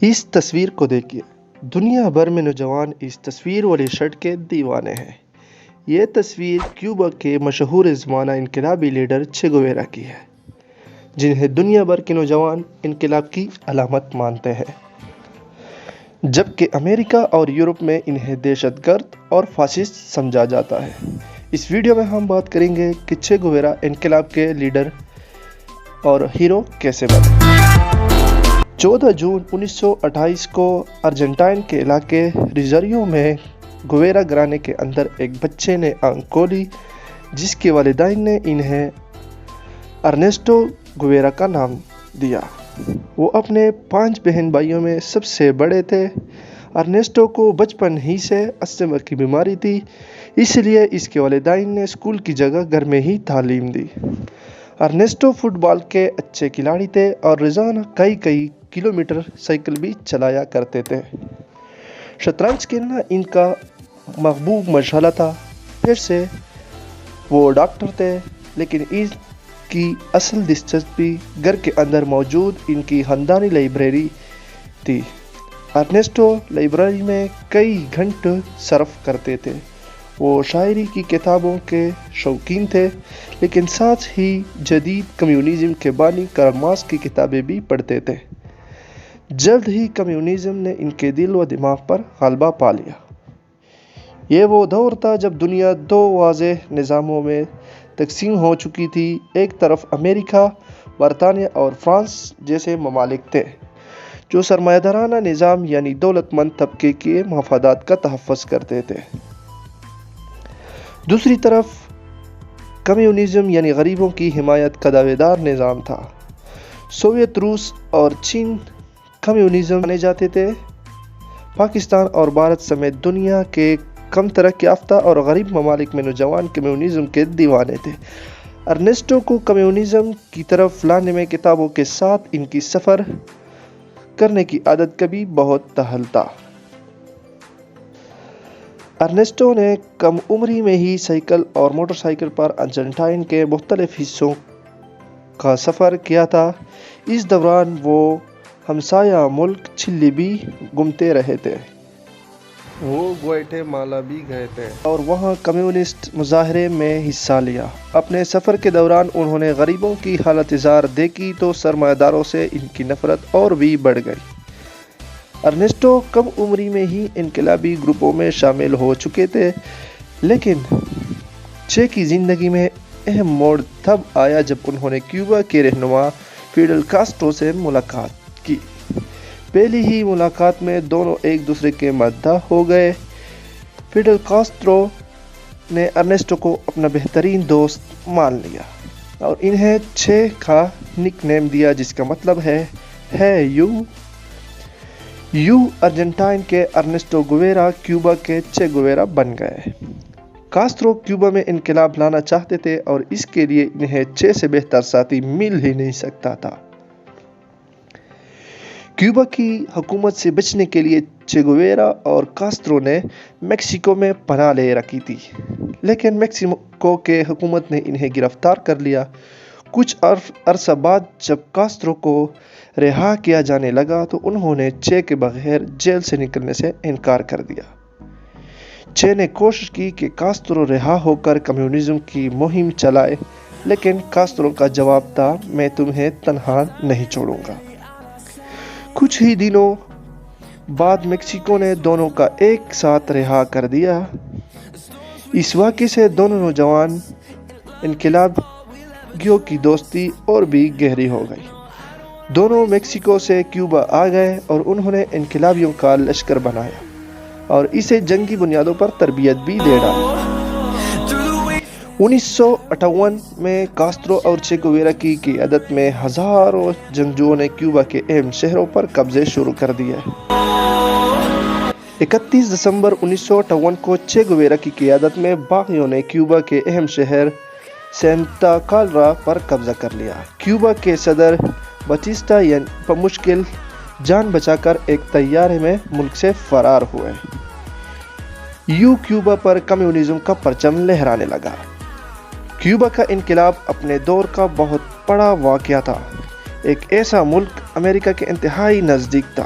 اس تصویر کو دیکھیے، دنیا بھر میں نوجوان اس تصویر والی شرٹ کے دیوانے ہیں۔ یہ تصویر کیوبا کے مشہور زمانہ انقلابی لیڈر چے گویرا کی ہے، جنہیں دنیا بھر کے نوجوان انقلاب کی علامت مانتے ہیں، جبکہ امریکہ اور یورپ میں انہیں دہشت گرد اور فاسسٹ سمجھا جاتا ہے۔ اس ویڈیو میں ہم بات کریں گے کہ چے گویرا انقلاب کے لیڈر اور ہیرو کیسے بنے۔ 14 جون 1928 کو ارجنٹائن کے علاقے ریزریو میں گویرا گھرانے کے اندر ایک بچے نے آنکھ کھولی، جس کے والدین نے انہیں ارنیسٹو گویرا کا نام دیا۔ وہ اپنے 5 بہن بھائیوں میں سب سے بڑے تھے۔ ارنیسٹو کو بچپن ہی سے استھما کی بیماری تھی، اس لیے اس کے والدین نے اسکول کی جگہ گھر میں ہی تعلیم دی۔ ارنیسٹو فٹ بال کے اچھے کھلاڑی تھے اور روزانہ کئی کلومیٹر سائیکل بھی چلایا کرتے تھے۔ شطرنج کھیلنا ان کا محبوب مشغلہ تھا۔ پھر سے وہ ڈاکٹر تھے، لیکن ان کی اصل دلچسپی گھر کے اندر موجود ان کی خاندانی لائبریری تھی۔ ارنیسٹو لائبریری میں کئی گھنٹے صرف کرتے تھے۔ وہ شاعری کی کتابوں کے شوقین تھے، لیکن ساتھ ہی جدید کمیونزم کے بانی کارل مارکس کی کتابیں بھی پڑھتے تھے۔ جلد ہی کمیونزم نے ان کے دل و دماغ پر غلبہ پا لیا۔ یہ وہ دور تھا جب دنیا 2 واضح نظاموں میں تقسیم ہو چکی تھی۔ ایک طرف امریکہ، برطانیہ اور فرانس جیسے ممالک تھے، جو سرمایہ دارانہ نظام یعنی دولت مند طبقے کے مفادات کا تحفظ کرتے تھے۔ دوسری طرف کمیونزم یعنی غریبوں کی حمایت کا دعوے دار نظام تھا۔ سوویت روس اور چین کمیونزم مانے جاتے تھے۔ پاکستان اور بھارت سمیت دنیا کے کم ترقی یافتہ اور غریب ممالک میں نوجوان کمیونزم کے دیوانے تھے۔ ارنیسٹو کو کمیونزم کی طرف لانے میں کتابوں کے ساتھ ان کی سفر کرنے کی عادت کا بھی بہت دخل تھا۔ ارنیسٹو نے کم عمری میں ہی سائیکل اور موٹر سائیکل پر ارجنٹائن کے مختلف حصوں کا سفر کیا تھا۔ اس دوران وہ ہمسایہ ملک چلی بھی گھومتے رہے تھے۔ وہ گواٹے مالا بھی گئے تھے اور وہاں کمیونسٹ مظاہرے میں حصہ لیا۔ اپنے سفر کے دوران انہوں نے غریبوں کی حالت زار دیکھی تو سرمایہ داروں سے ان کی نفرت اور بھی بڑھ گئی۔ ارنیسٹو کم عمری میں ہی انقلابی گروپوں میں شامل ہو چکے تھے، لیکن چے کی زندگی میں اہم موڑ تب آیا جب انہوں نے کیوبا کے رہنما فیڈل کاسٹرو سے ملاقات کی۔ پہلی ہی ملاقات میں دونوں ایک دوسرے کے مداح ہو گئے۔ فیڈل کاسٹرو نے ارنیسٹو کو اپنا بہترین دوست مان لیا اور انہیں چے کا نک نیم دیا، جس کا مطلب ہے یو ارجنٹائن کے ارنیسٹو گویرا کیوبا کے چے گویرا بن گئے۔ کاسٹرو کیوبا میں انقلاب لانا چاہتے تھے اور اس کے لیے انہیں چے سے بہتر ساتھی مل ہی نہیں سکتا تھا۔ کیوبا کی حکومت سے بچنے کے لیے چے گویرا اور کاسٹرو نے میکسیکو میں پناہ لے رکھی تھی، لیکن میکسیکو کے حکومت نے انہیں گرفتار کر لیا۔ کچھ عرصہ بعد جب کاسٹرو کو رہا کیا جانے لگا تو انہوں نے چے کے بغیر جیل سے نکلنے سے انکار کر دیا۔ چے نے کوشش کی کہ کاسٹرو رہا ہو کر کمیونزم کی مہم چلائے، لیکن کاسٹرو کا جواب تھا، میں تمہیں تنہا نہیں چھوڑوں گا۔ کچھ ہی دنوں بعد میکسیکو نے دونوں کا ایک ساتھ رہا کر دیا۔ اس واقعے سے دونوں نوجوان انقلابیوں کی دوستی اور بھی گہری ہو گئی۔ دونوں میکسیکو سے کیوبا آ گئے اور انہوں نے انقلابیوں کا لشکر بنایا اور اسے جنگی بنیادوں پر تربیت بھی دے ڈالی۔ 1958 میں کاسٹرو اور چے گویرا کی قیادت میں ہزاروں جنگجوؤں نے کیوبا کے اہم شہروں پر قبضے شروع کر دیے۔ 31 دسمبر 1958 کو چے گویرا کی قیادت میں باغیوں نے کیوبا کے اہم شہر سینتا کلارا پر قبضہ کر لیا۔ کیوبا کے صدر باتیسٹا بمشکل جان بچا کر ایک طیارے میں ملک سے فرار ہوئے۔ کیوبا پر کمیونزم کا پرچم لہرانے لگا۔ کیوبا کا انقلاب اپنے دور کا بہت بڑا واقعہ تھا۔ ایک ایسا ملک امریکہ کے انتہائی نزدیک تھا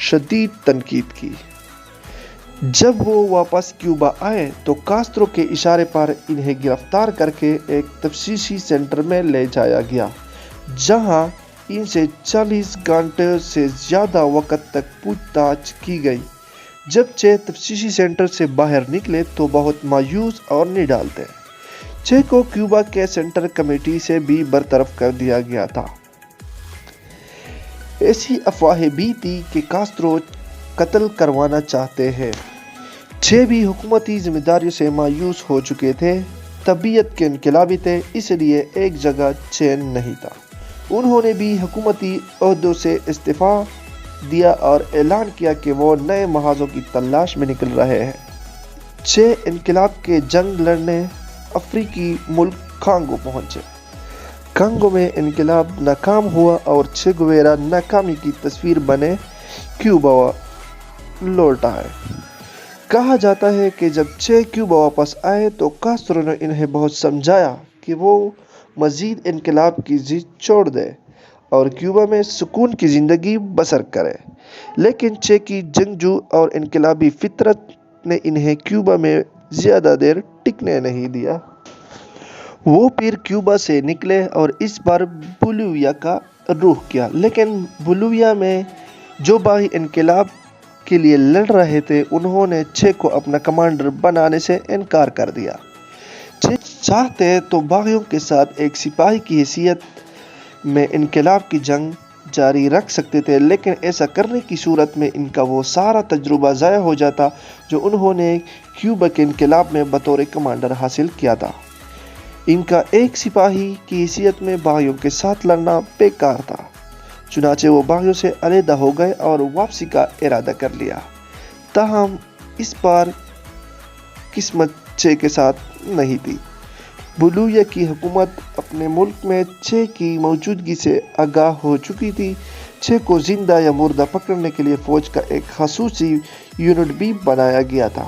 شدید تنقید کی۔ جب وہ واپس کیوبا آئے تو کاسترو کے اشارے پر انہیں گرفتار کر کے ایک تفتیشی سینٹر میں لے جایا گیا، جہاں ان سے 40 گھنٹے سے زیادہ وقت تک پوچھ تاچھ کی گئی۔ جب چے تفتیشی سینٹر سے باہر نکلے تو بہت مایوس اور نڈال تھے۔ چے کو کیوبا کے سینٹرل کمیٹی سے بھی برطرف کر دیا گیا تھا۔ ایسی افواہیں بھی تھی کہ کاسترو قتل کروانا چاہتے ہیں۔ چے بھی حکومتی ذمہ داریوں سے مایوس ہو چکے تھے، طبیعت کے انقلابی تھے، اس لیے ایک جگہ چین نہیں تھا۔ انہوں نے بھی حکومتی عہدوں سے استعفیٰ دیا اور اعلان کیا کہ وہ نئے محاذوں کی تلاش میں نکل رہے ہیں۔ چے انقلاب کے جنگ لڑنے افریقی ملک کانگو پہنچے۔ کانگو میں انقلاب ناکام ہوا اور چے گویرا ناکامی کی تصویر بنے کیوبا لوٹ آئے۔ کہا جاتا ہے کہ جب چے کیوبا واپس آئے تو کاسترو نے انہیں بہت سمجھایا کہ وہ مزید انقلاب کی ضد چھوڑ دیں اور کیوبا میں سکون کی زندگی بسر کرے، لیکن چے کی جنگجو اور انقلابی فطرت نے انہیں کیوبا میں زیادہ دیر ٹکنے نہیں دیا۔ وہ پھر کیوبا سے نکلے اور اس بار بولیویا کا رخ کیا، لیکن بولیویا میں جو باغی انقلاب کے لیے لڑ رہے تھے انہوں نے چے کو اپنا کمانڈر بنانے سے انکار کر دیا۔ چے چاہتے تو باغیوں کے ساتھ ایک سپاہی کی حیثیت میں انقلاب کی جنگ جاری رکھ سکتے تھے، لیکن ایسا کرنے کی صورت میں ان کا وہ سارا تجربہ ضائع ہو جاتا جو انہوں نے کیوبا کے انقلاب میں بطور کمانڈر حاصل کیا تھا۔ ان کا ایک سپاہی کی حیثیت میں باغیوں کے ساتھ لڑنا بیکار تھا، چنانچہ وہ باغیوں سے علیحدہ ہو گئے اور واپسی کا ارادہ کر لیا۔ تاہم اس بار قسمت چے کے ساتھ نہیں تھی۔ بولیویا کی حکومت اپنے ملک میں چے کی موجودگی سے آگاہ ہو چکی تھی۔ چے کو زندہ یا مردہ پکڑنے کے لیے فوج کا ایک خصوصی یونٹ بھی بنایا گیا تھا۔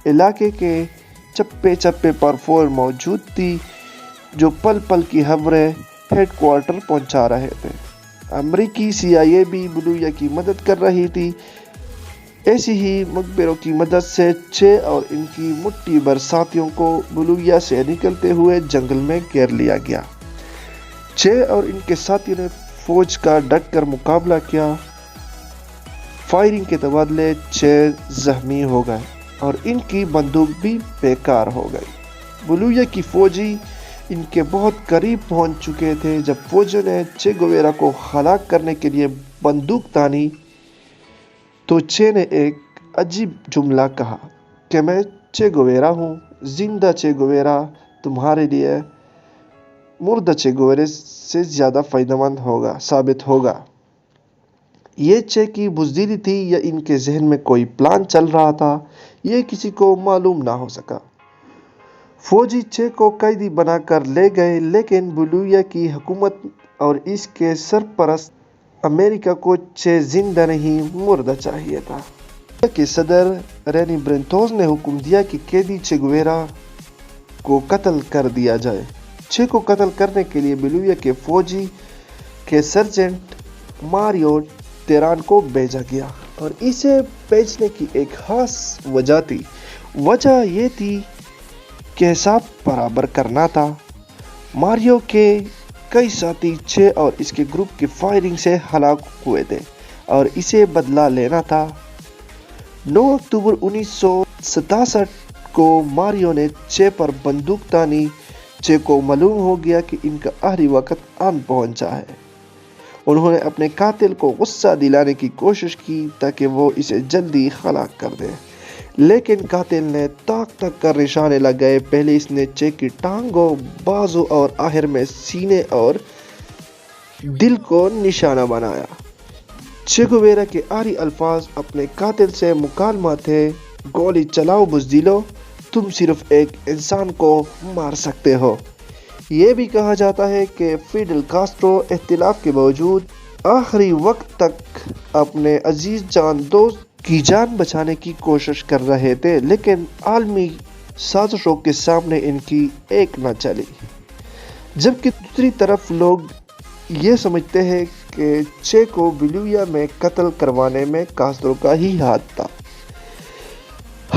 علاقے کے چپے چپے پر فوج موجود تھی جو پل پل کی خبریں ہیڈ کوارٹر پہنچا رہے تھے۔ امریکی CIA بھی بولیویا کی مدد کر رہی تھی۔ ایسی ہی مخبروں کی مدد سے چے اور ان کی مٹھی بھر ساتھیوں کو بولیویا سے نکلتے ہوئے جنگل میں گھیر لیا گیا۔ چے اور ان کے ساتھیوں نے فوج کا ڈٹ کر مقابلہ کیا۔ فائرنگ کے تبادلے چے زخمی ہو گئے اور ان کی بندوق بھی بیکار ہو گئی۔ بولیویا کی فوجی ان کے بہت قریب پہنچ چکے تھے۔ جب فوجیوں نے چے گویرا کو ہلاک کرنے کے لیے بندوق تانی تو چے نے ایک عجیب جملہ کہا کہ میں چے گویرا ہوں، زندہ چے گویرا تمہارے لیے مردہ چے گویرا سے زیادہ فائدہ مند ثابت ہوگا۔ یہ چے کی بزدلی تھی یا ان کے ذہن میں کوئی پلان چل رہا تھا، یہ کسی کو معلوم نہ ہو سکا۔ فوجی چے کو قیدی بنا کر لے گئے، لیکن بولیویا کی حکومت اور اس کے سرپرست امریکا کو چے زندہ نہیں مردہ چاہیے تھا۔ بولیویا کے صدر رینی برینتوس نے حکم دیا کہ قیدی چے گویرا کو قتل کر دیا جائے۔ چے کو قتل کرنے کے لیے بولیویا کے فوجی کے سرجنٹ ماریو تیران کو بھیجا گیا اور اسے بھیجنے کی ایک خاص وجہ تھی۔ وجہ یہ تھی کہ حساب برابر کرنا تھا۔ ماریو کے کئی ساتھی چے اور اس کے گروپ کی فائرنگ سے ہلاک ہوئے تھے اور اسے بدلہ لینا تھا۔ 9 اکتوبر 1967 کو ماریو نے چے پر بندوق تانی۔ چے کو معلوم ہو گیا کہ ان کا آخری وقت آن پہنچا ہے۔ انہوں نے اپنے قاتل کو غصہ دلانے کی کوشش کی تاکہ وہ اسے جلدی ہلاک کر دے، لیکن قاتل نے تاک تاک کر نشانے لگائے۔ پہلے اس نے چے کی ٹانگوں، بازو اور آخر میں سینے اور دل کو نشانہ بنایا۔ چے گویرا کے آخری الفاظ اپنے قاتل سے مکالمہ تھے: گولی چلاؤ بزدلو، تم صرف ایک انسان کو مار سکتے ہو۔ یہ بھی کہا جاتا ہے کہ فیڈل کاسٹرو اختلاف کے باوجود آخری وقت تک اپنے عزیز جان دوست کی جان بچانے کی کوشش کر رہے تھے، لیکن عالمی سازشوں کے سامنے ان کی ایک نہ چلی۔ جبکہ دوسری طرف لوگ یہ سمجھتے ہیں کہ چے کو بولیویا میں قتل کروانے میں کاسترو کا ہی ہاتھ تھا۔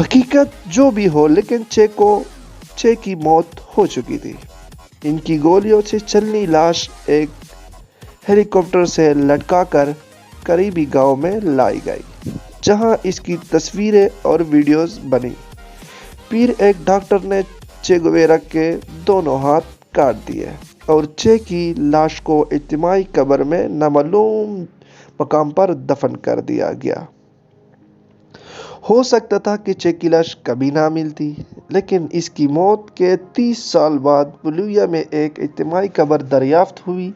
حقیقت جو بھی ہو، لیکن چے کی موت ہو چکی تھی۔ ان کی گولیوں سے چلنی لاش ایک ہیلی کاپٹر سے لٹکا کر قریبی گاؤں میں لائی گئی، جہاں اس کی تصویریں اور ویڈیوز بنی۔ پھر ایک ڈاکٹر نے چے گویرا کے دونوں ہاتھ کاٹ دیے اور چے کی لاش کو اجتماعی قبر میں نامعلوم مقام پر دفن کر دیا گیا۔ ہو سکتا تھا کہ چے کی لاش کبھی نہ ملتی، لیکن اس کی موت کے 30 سال بعد بولیویا میں ایک اجتماعی قبر دریافت ہوئی،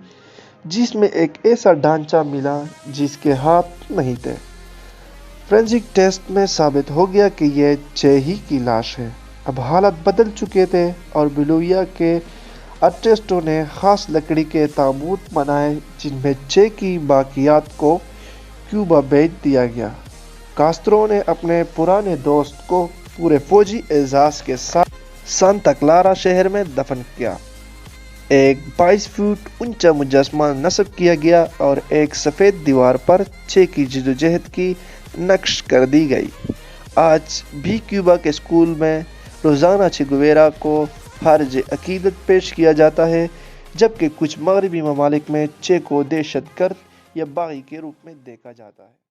جس میں ایک ایسا ڈھانچہ ملا جس کے ہاتھ نہیں تھے۔ فورینسک ٹیسٹ میں ثابت ہو گیا کہ یہ چے ہی کی لاش ہے۔ اب حالات بدل چکے تھے اور بولیویا کے آرٹسٹوں نے خاص لکڑی کے تابوت بنائے جن میں چے کی باقیات کو کیوبا بھیج دیا گیا۔ کاسترو نے اپنے پرانے دوست کو پورے فوجی اعزاز کے ساتھ سانتا کلارا شہر میں دفن کیا۔ ایک 22 فٹ اونچا مجسمہ نصب کیا گیا اور ایک سفید دیوار پر چے کی جدوجہد کی نقش کر دی گئی۔ آج بھی کیوبا کے اسکول میں روزانہ چے گویرا کو خارج عقیدت پیش کیا جاتا ہے، جبکہ کچھ مغربی ممالک میں چے کو دہشت گرد یا باغی کے روپ میں دیکھا جاتا ہے۔